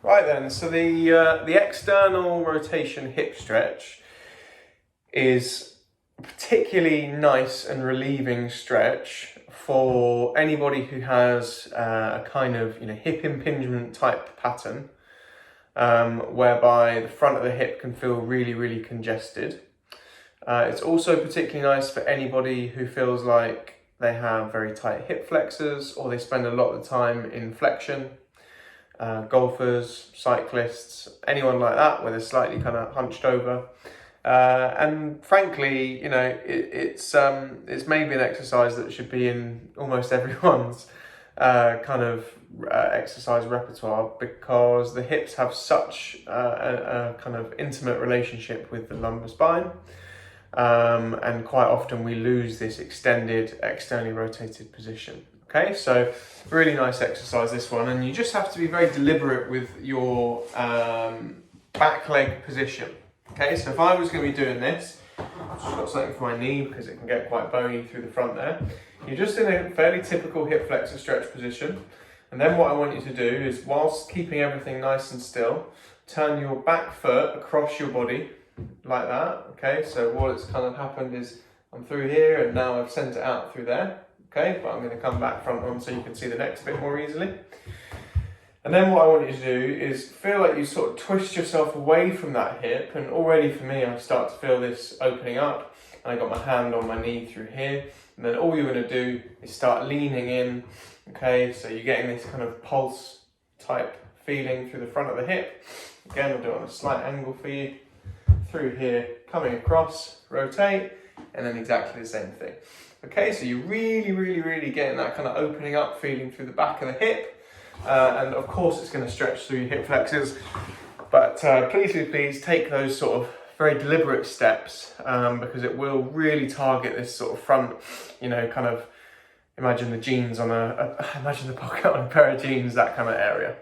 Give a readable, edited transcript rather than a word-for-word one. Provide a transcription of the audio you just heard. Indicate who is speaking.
Speaker 1: Right then, so the external rotation hip stretch is a particularly nice and relieving stretch for anybody who has a kind of hip impingement type pattern, whereby the front of the hip can feel really congested. It's also particularly nice for anybody who feels like they have very tight hip flexors or they spend a lot of the time in flexion. Golfers, cyclists, anyone like that where they're slightly kind of hunched over. And frankly, it's maybe an exercise that should be in almost everyone's exercise repertoire, because the hips have such a kind of intimate relationship with the lumbar spine. And quite often we lose this extended, externally rotated position. Okay, so really nice exercise, this one, and you just have to be very deliberate with your back leg position. Okay, so if I was going to be doing this, I've just got something for my knee because it can get quite bony through the front there. You're just in a fairly typical hip flexor stretch position, and then what I want you to do is, whilst keeping everything nice and still, turn your back foot across your body like that. Okay, so what's kind of happened is I'm through here and now I've sent it out through there. Okay, but I'm going to come back front on so you can see the next bit more easily. And then what I want you to do is feel like you sort of twist yourself away from that hip, and already for me I start to feel this opening up, and I got my hand on my knee through here, and then all you're going to do is start leaning in. Okay, so you're getting this kind of pulse type feeling through the front of the hip. Again, I'll do it on a slight angle for you. Through here, coming across, rotate, and then exactly the same thing. Okay, so you're really getting that kind of opening up feeling through the back of the hip, and of course it's going to stretch through your hip flexors, but please take those sort of very deliberate steps, because it will really target this sort of front, kind of imagine the jeans on imagine the pocket on a pair of jeans, that kind of area.